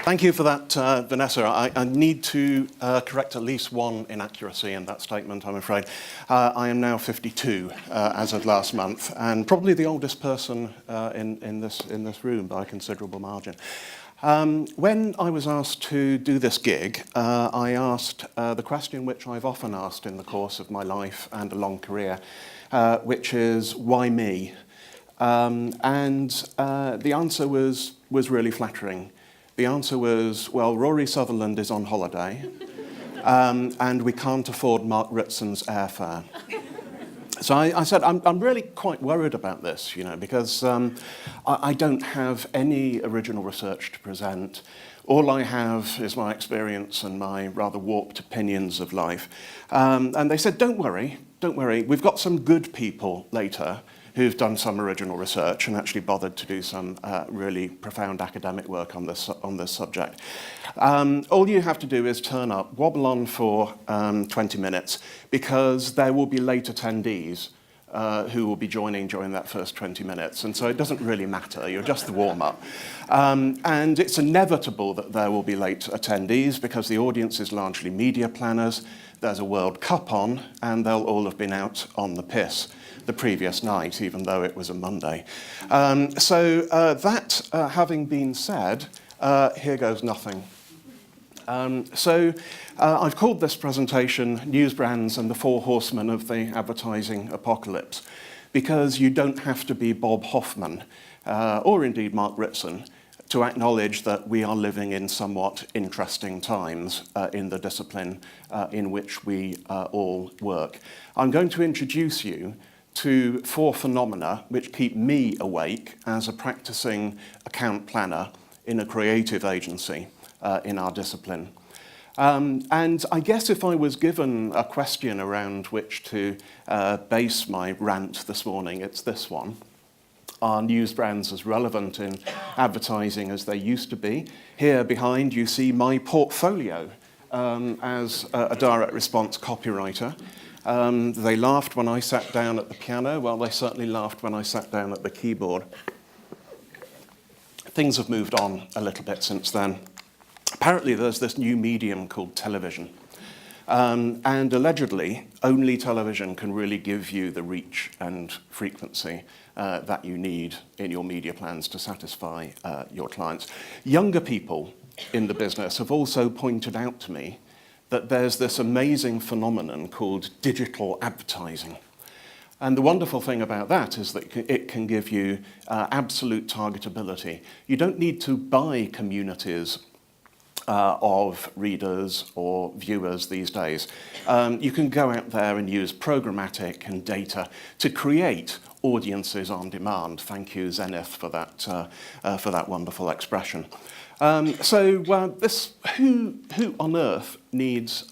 Thank you for that, Vanessa. I need to correct at least one inaccuracy in that statement, I'm afraid. I am now 52 as of last month, and probably the oldest person in this room by a considerable margin. When I was asked to do this gig, I asked the question which I've often asked in the course of my life and a long career, which is, why me? The answer was really flattering. The answer was, well, Rory Sutherland is on holiday, and we can't afford Mark Ritson's airfare. So I said, I'm really quite worried about this, because I don't have any original research to present. All I have is my experience and my rather warped opinions of life. And they said, don't worry, we've got some good people later who've done some original research and actually bothered to do some really profound academic work on this subject. All you have to do is turn up, wobble on for 20 minutes, because there will be late attendees who will be joining during that first 20 minutes. And so it doesn't really matter, you're just the warm-up. And it's inevitable that there will be late attendees because the audience is largely media planners, there's a World Cup on, and they'll all have been out on the piss the previous night, even though it was a Monday. That having been said, here goes nothing. I've called this presentation News Brands and the Four Horsemen of the Advertising Apocalypse, because you don't have to be Bob Hoffman, or indeed Mark Ritson, to acknowledge that we are living in somewhat interesting times in the discipline in which we all work. I'm going to introduce you to four phenomena which keep me awake as a practicing account planner in a creative agency in our discipline. And I guess if I was given a question around which to base my rant this morning, it's this one. Are news brands as relevant in advertising as they used to be? Here behind you see my portfolio as a direct response copywriter. They laughed when I sat down at the piano. Well, they certainly laughed when I sat down at the keyboard. Things have moved on a little bit since then. Apparently, there's this new medium called television. And allegedly, only television can really give you the reach and frequency that you need in your media plans to satisfy your clients. Younger people in the business have also pointed out to me that there's this amazing phenomenon called digital advertising. And the wonderful thing about that is that it can give you absolute targetability. You don't need to buy communities of readers or viewers these days. You can go out there and use programmatic and data to create audiences on demand. Thank you, Zenith, for that wonderful expression. Who on earth needs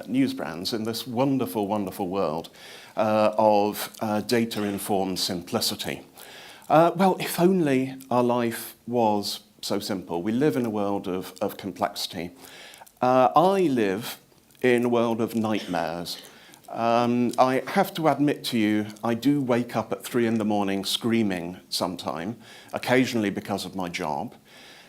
news brands in this wonderful, wonderful world of data-informed simplicity? Well, if only our life was so simple. We live in a world of complexity. I live in a world of nightmares. I have to admit to you, I do wake up at 3 in the morning screaming sometime, occasionally because of my job.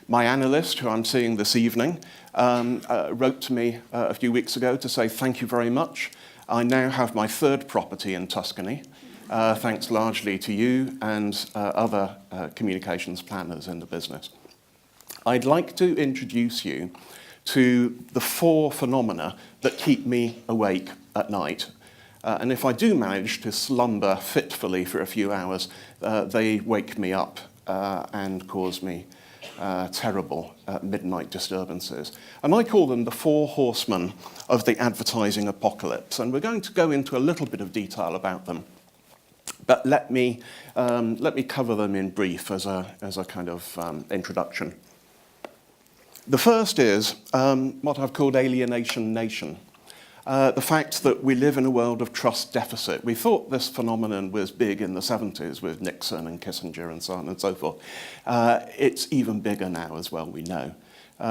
My analyst, who I'm seeing this evening, wrote to me a few weeks ago to say thank you very much. I now have my third property in Tuscany, thanks largely to you and other communications planners in the business. I'd like to introduce you to the four phenomena that keep me awake at night. And if I do manage to slumber fitfully for a few hours, they wake me up and cause me terrible midnight disturbances. And I call them the four horsemen of the advertising apocalypse. And we're going to go into a little bit of detail about them. But let me cover them in brief as a kind of introduction. The first is what I've called alienation nation. The fact that we live in a world of trust deficit. We thought this phenomenon was big in the 70s with Nixon and Kissinger and so on and so forth. It's even bigger now as well, we know.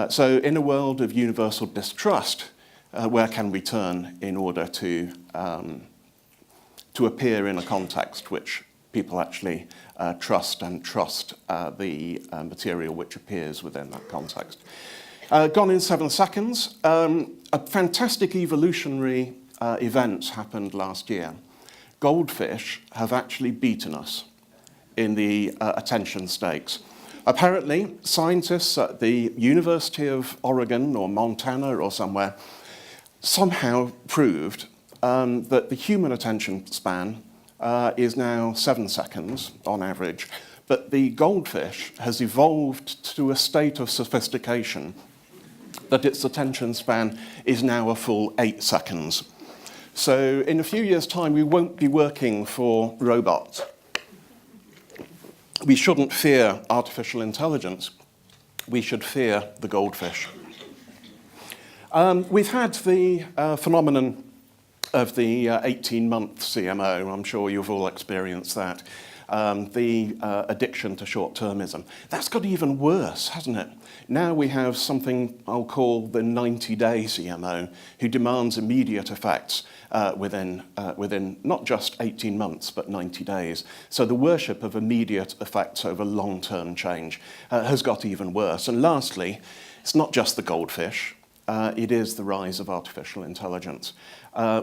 So in a world of universal distrust, where can we turn in order to appear in a context which people actually trust the material which appears within that context. Gone in 7 seconds. A fantastic evolutionary event happened last year. Goldfish have actually beaten us in the attention stakes. Apparently, scientists at the University of Oregon or Montana or somewhere somehow proved that the human attention span is now 7 seconds on average, but the goldfish has evolved to a state of sophistication that its attention span is now a full 8 seconds. So in a few years' time, we won't be working for robots. We shouldn't fear artificial intelligence. We should fear the goldfish. We've had the phenomenon of the 18-month CMO. I'm sure you've all experienced that. The addiction to short-termism. That's got even worse, hasn't it? Now we have something I'll call the 90-day CMO, who demands immediate effects within not just 18 months, but 90 days. So the worship of immediate effects over long-term change has got even worse. And lastly, it's not just the goldfish, it is the rise of artificial intelligence,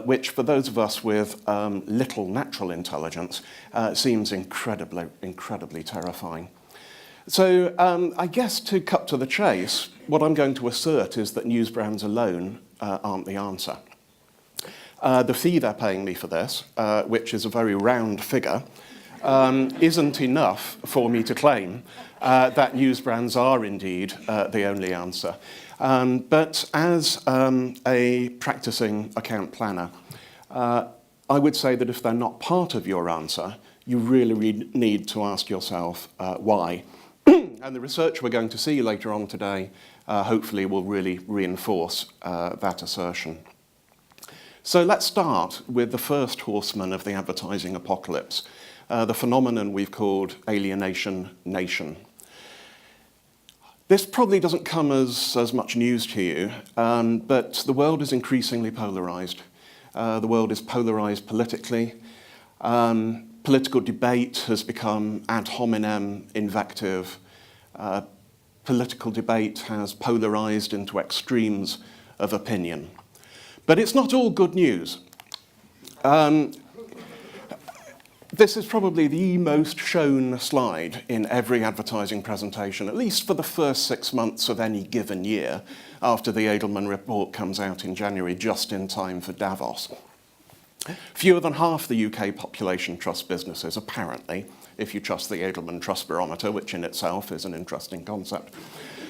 which for those of us with little natural intelligence seems incredibly terrifying. So I guess to cut to the chase, what I'm going to assert is that news brands alone aren't the answer. The fee they're paying me for this, which is a very round figure, isn't enough for me to claim that news brands are indeed the only answer. But as a practicing account planner, I would say that if they're not part of your answer, you really need to ask yourself why. And the research we're going to see later on today hopefully will really reinforce that assertion. So let's start with the first horseman of the advertising apocalypse, the phenomenon we've called alienation nation. This probably doesn't come as much news to you, but the world is increasingly polarized. The world is polarized politically. Political debate has become ad hominem invective. Political debate has polarized into extremes of opinion. But it's not all good news. This is probably the most shown slide in every advertising presentation, at least for the first 6 months of any given year, after the Edelman report comes out in January, just in time for Davos. Fewer than half the UK population trust businesses, apparently, if you trust the Edelman Trust Barometer, which in itself is an interesting concept.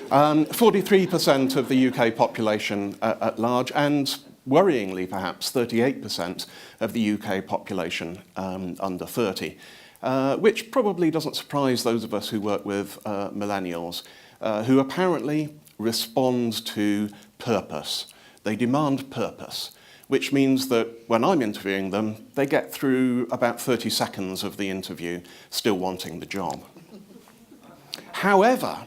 43% of the UK population at large, and worryingly perhaps 38% of the UK population under 30, which probably doesn't surprise those of us who work with millennials, who apparently respond to purpose. They demand purpose, which means that when I'm interviewing them, they get through about 30 seconds of the interview still wanting the job. However,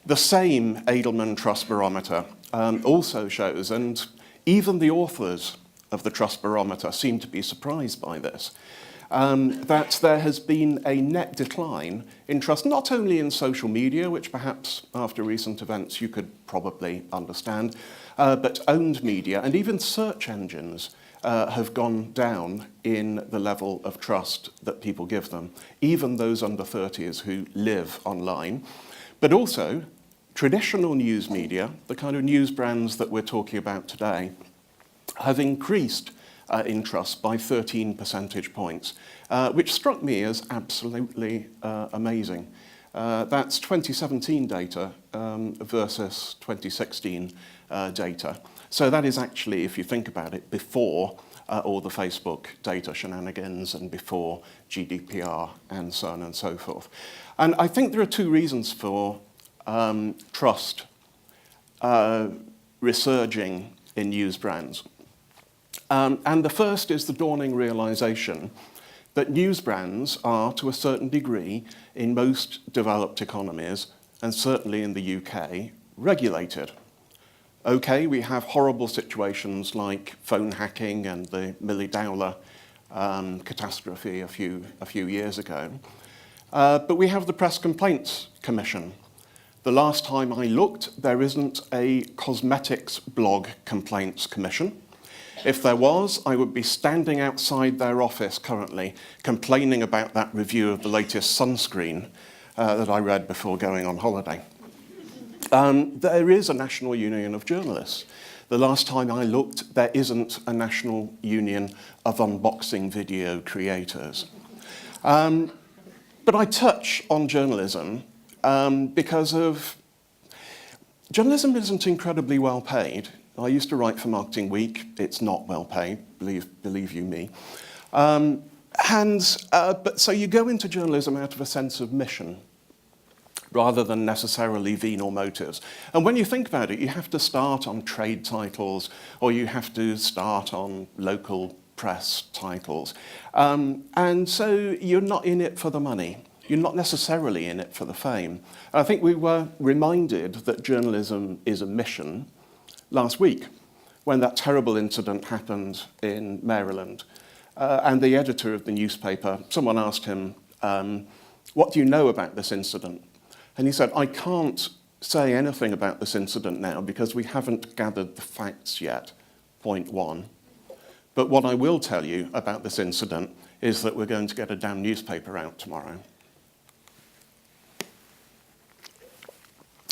the same Edelman Trust Barometer also shows, and even the authors of the Trust Barometer seem to be surprised by this, that there has been a net decline in trust, not only in social media, which perhaps after recent events you could probably understand, but owned media and even search engines have gone down in the level of trust that people give them, even those under 30s who live online. But also, traditional news media, the kind of news brands that we're talking about today, have increased in trust by 13 percentage points, which struck me as absolutely amazing. That's 2017 data versus 2016 data. So that is actually, if you think about it, before all the Facebook data shenanigans and before GDPR and so on and so forth. And I think there are two reasons for trust resurging in news brands. And the first is the dawning realization that news brands are, to a certain degree, in most developed economies, and certainly in the UK, regulated. Okay, we have horrible situations like phone hacking and the Millie Dowler catastrophe a few years ago. But we have the Press Complaints Commission. The last time I looked, there isn't a cosmetics blog complaints commission. If there was, I would be standing outside their office currently complaining about that review of the latest sunscreen that I read before going on holiday. There is a National Union of Journalists. The last time I looked, there isn't a National Union of Unboxing Video Creators. But I touch on journalism because journalism isn't incredibly well paid. I used to write for Marketing Week. It's not well paid, believe you me. But so you go into journalism out of a sense of mission, rather than necessarily venal motives. And when you think about it, you have to start on trade titles, or you have to start on local press titles. And so you're not in it for the money. You're not necessarily in it for the fame. And I think we were reminded that journalism is a mission last week, when that terrible incident happened in Maryland. And the editor of the newspaper, someone asked him, what do you know about this incident? And he said, I can't say anything about this incident now because we haven't gathered the facts yet, point one. But what I will tell you about this incident is that we're going to get a damn newspaper out tomorrow.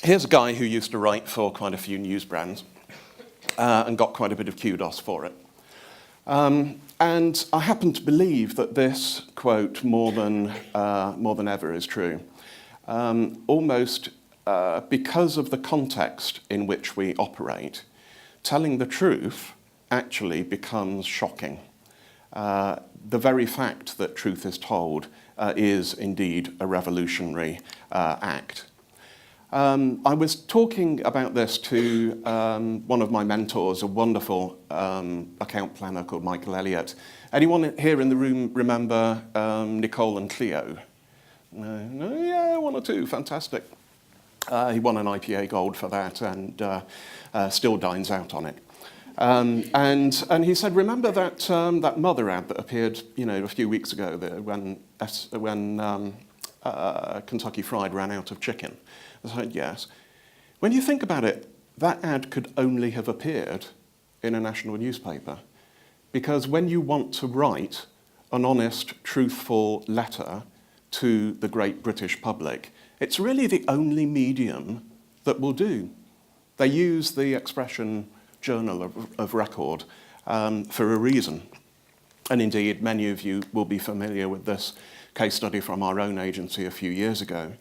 Here's a guy who used to write for quite a few news brands and got quite a bit of kudos for it. And I happen to believe that this quote, more than ever, is true. Almost because of the context in which we operate, telling the truth actually becomes shocking. The very fact that truth is told is indeed a revolutionary act. I was talking about this to one of my mentors, a wonderful account planner called Michael Elliott. Anyone here in the room remember Nicole and Cleo? No, yeah, one or two, fantastic. He won an IPA Gold for that and still dines out on it. And he said, remember that mother ad that appeared, a few weeks ago when Kentucky Fried ran out of chicken? I said, yes. When you think about it, that ad could only have appeared in a national newspaper, because when you want to write an honest, truthful letter to the great British public, it's really the only medium that will do. They use the expression journal of record for a reason. And indeed, many of you will be familiar with this case study from our own agency a few years ago,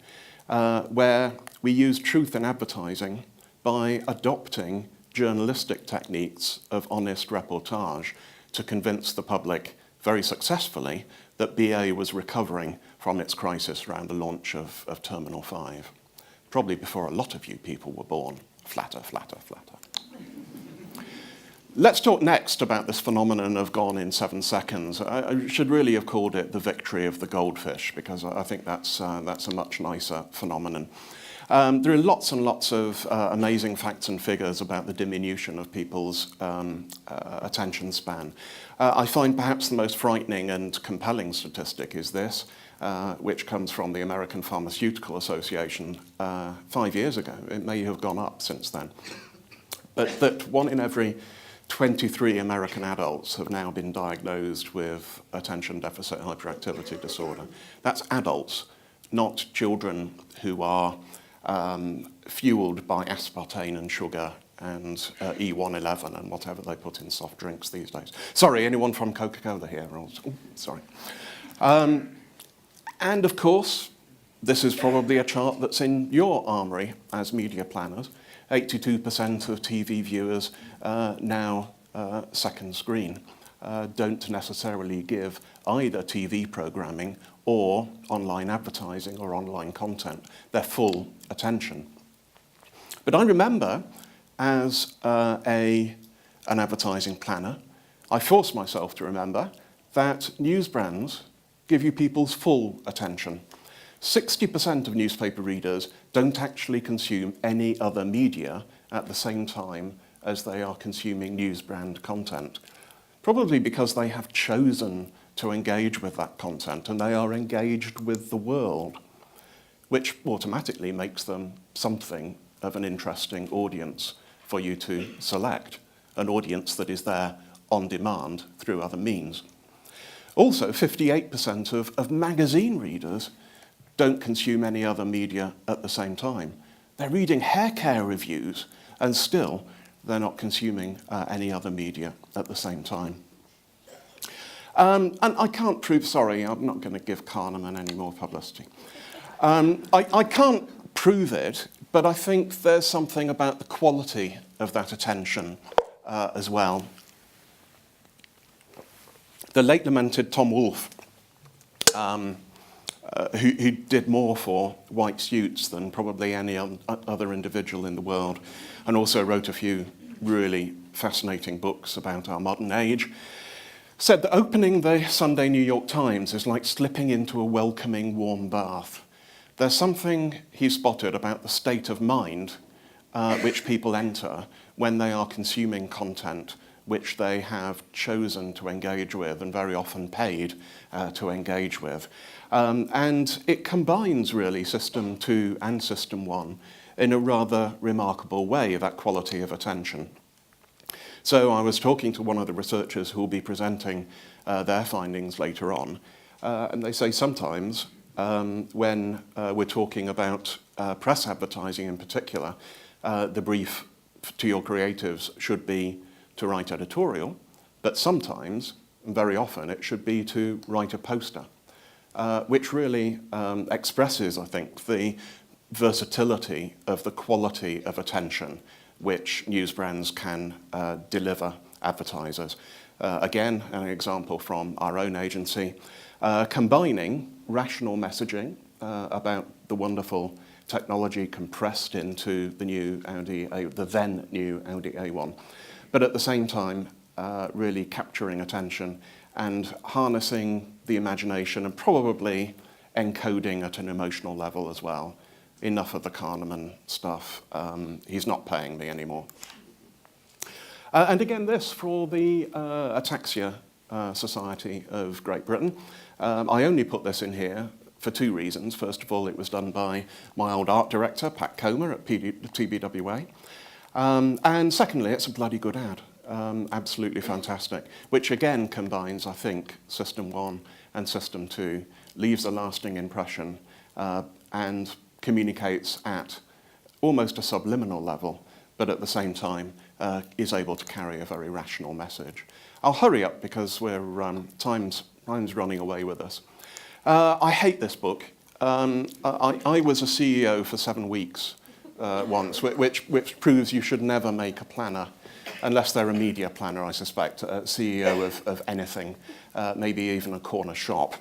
where we used truth in advertising by adopting journalistic techniques of honest reportage to convince the public very successfully that BA was recovering from its crisis around the launch of Terminal 5. Probably before a lot of you people were born. Flatter, flatter, flatter. Let's talk next about this phenomenon of gone in 7 seconds. I should really have called it the victory of the goldfish, because I think that's a much nicer phenomenon. There are lots and lots of amazing facts and figures about the diminution of people's attention span. I find perhaps the most frightening and compelling statistic is this, which comes from the American Pharmaceutical Association 5 years ago. It may have gone up since then. But that 1 in every 23 American adults have now been diagnosed with attention deficit hyperactivity disorder. That's adults, not children who are fueled by aspartame and sugar and E111 and whatever they put in soft drinks these days. Sorry, anyone from Coca-Cola here? Sorry. And of course, this is probably a chart that's in your armoury as media planners. 82% of TV viewers now second screen don't necessarily give either TV programming or online advertising or online content their full attention. But I remember, as an advertising planner, I forced myself to remember that news brands give you people's full attention. 60% of newspaper readers don't actually consume any other media at the same time as they are consuming news brand content, probably because they have chosen to engage with that content, and they are engaged with the world, which automatically makes them something of an interesting audience for you to select, an audience that is there on demand through other means. Also, 58% of magazine readers don't consume any other media at the same time. They're reading hair care reviews, and still they're not consuming any other media at the same time. And I can't prove, sorry, I'm not going to give Kahneman any more publicity. I can't prove it, but I think there's something about the quality of that attention as well. The late lamented Tom Wolfe, who did more for white suits than probably any other individual in the world, and also wrote a few really fascinating books about our modern age, said that opening the Sunday New York Times is like slipping into a welcoming warm bath. There's something he spotted about the state of mind which people enter when they are consuming content which they have chosen to engage with and very often paid to engage with. And it combines really System 2 and System 1 in a rather remarkable way, that quality of attention. So I was talking to one of the researchers who will be presenting their findings later on, and they say sometimes when we're talking about press advertising in particular, the brief to your creatives should be to write editorial, but sometimes, and very often, it should be to write a poster, which really expresses, I think, the versatility of the quality of attention which news brands can deliver advertisers. Again, an example from our own agency, combining rational messaging about the wonderful technology compressed into the new the then new Audi A1, but at the same time really capturing attention and harnessing the imagination and probably encoding at an emotional level as well. Enough of the Kahneman stuff. He's not paying me anymore. And again, this for the Ataxia Society of Great Britain. I only put this in here for two reasons. First of all, it was done by my old art director, Pat Comer at TBWA. And secondly, it's a bloody good ad. Absolutely fantastic, which again combines, I think, System 1 and System 2, leaves a lasting impression and communicates at almost a subliminal level, but at the same time is able to carry a very rational message. I'll hurry up because time's running away with us. I hate this book. I was a CEO for 7 weeks once, which proves you should never make a planner, unless they're a media planner, I suspect, a CEO of anything, maybe even a corner shop.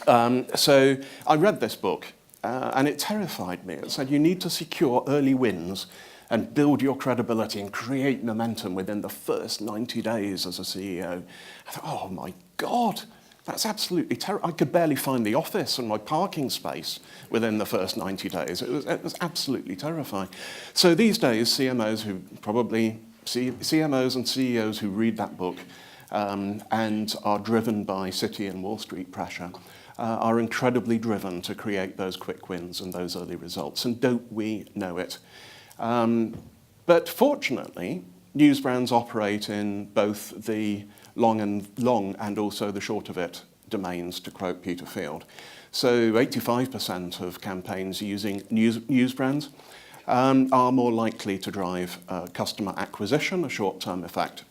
So I read this book, and it terrified me. It said you need to secure early wins and build your credibility and create momentum within the first 90 days as a CEO. I thought, oh my God, that's absolutely terrible. I could barely find the office and my parking space within the first 90 days. It was absolutely terrifying. So these days, CMOs and CEOs who read that book and are driven by City and Wall Street pressure are incredibly driven to create those quick wins and those early results. And don't we know it? But fortunately, news brands operate in both the long and also the short of it domains, to quote Peter Field. So 85% of campaigns using news brands are more likely to drive customer acquisition, a short-term effect,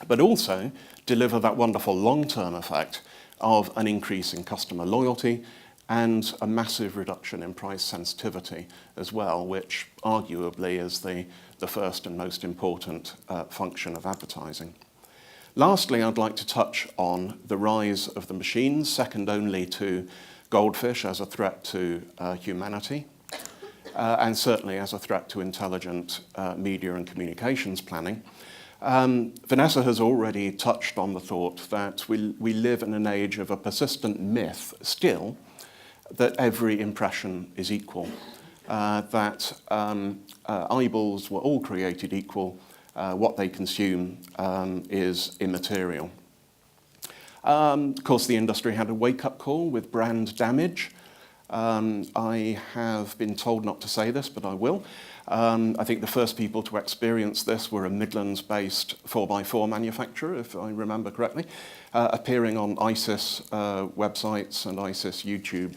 but also deliver that wonderful long-term effect of an increase in customer loyalty and a massive reduction in price sensitivity as well, which arguably is the first and most important function of advertising. Lastly, I'd like to touch on the rise of the machines, second only to goldfish as a threat to humanity, and certainly as a threat to intelligent media and communications planning. Vanessa has already touched on the thought that we live in an age of a persistent myth still that every impression is equal, that eyeballs were all created equal, what they consume is immaterial. Of course, the industry had a wake-up call with brand damage. I have been told not to say this, but I will. I think the first people to experience this were a Midlands-based 4x4 manufacturer, if I remember correctly, appearing on ISIS websites and ISIS YouTube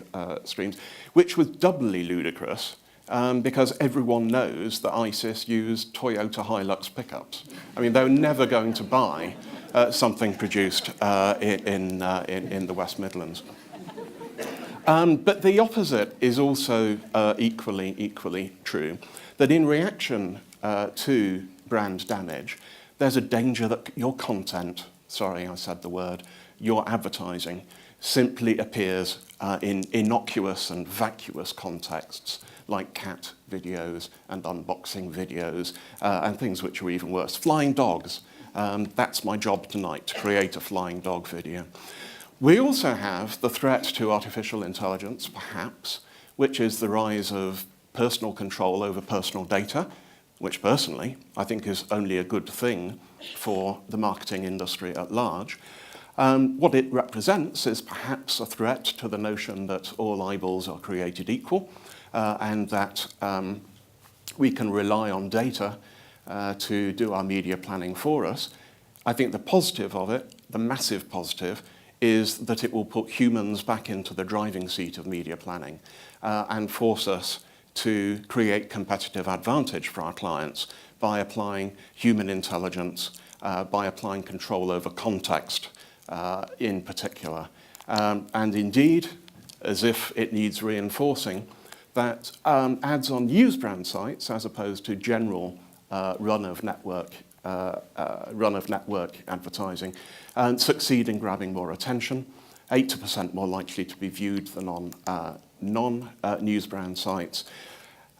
streams, which was doubly ludicrous because everyone knows that ISIS used Toyota Hilux pickups. I mean, they were never going to buy something produced in the West Midlands. But the opposite is also equally true, that in reaction to brand damage, there's a danger that your content, sorry I said the word, your advertising simply appears in innocuous and vacuous contexts like cat videos and unboxing videos and things which are even worse. Flying dogs, that's my job tonight, to create a flying dog video. We also have the threat to artificial intelligence, perhaps, which is the rise of personal control over personal data, which personally I think is only a good thing for the marketing industry at large. What it represents is perhaps a threat to the notion that all eyeballs are created equal and that we can rely on data to do our media planning for us. I think the positive of it, the massive positive, is that it will put humans back into the driving seat of media planning and force us to create competitive advantage for our clients by applying human intelligence, by applying control over context in particular. And indeed, as if it needs reinforcing, that ads on news brand sites, as opposed to general run-of-network advertising, succeed in grabbing more attention, 8% more likely to be viewed than on non-news brand sites.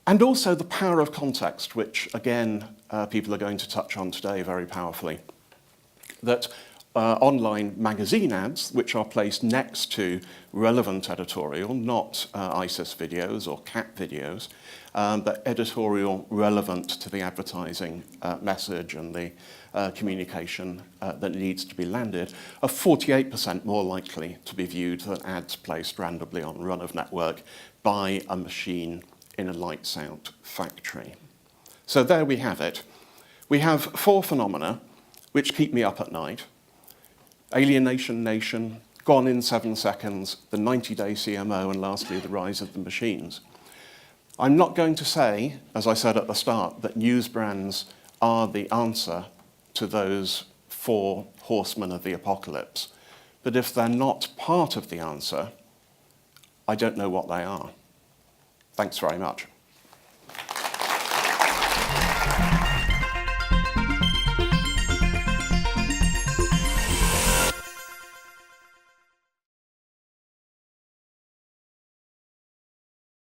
And also the power of context, which again, people are going to touch on today very powerfully. That online magazine ads, which are placed next to relevant editorial, not ISIS videos or cat videos, but editorial relevant to the advertising message and the communication that needs to be landed, are 48% more likely to be viewed than ads placed randomly on run-of-network by a machine in a lights-out factory. So there we have it. We have 4 phenomena which keep me up at night. Alienation Nation, gone in 7 seconds, the 90-day CMO, and lastly, the rise of the machines. I'm not going to say, as I said at the start, that news brands are the answer to those 4 horsemen of the apocalypse. But if they're not part of the answer, I don't know what they are. Thanks very much.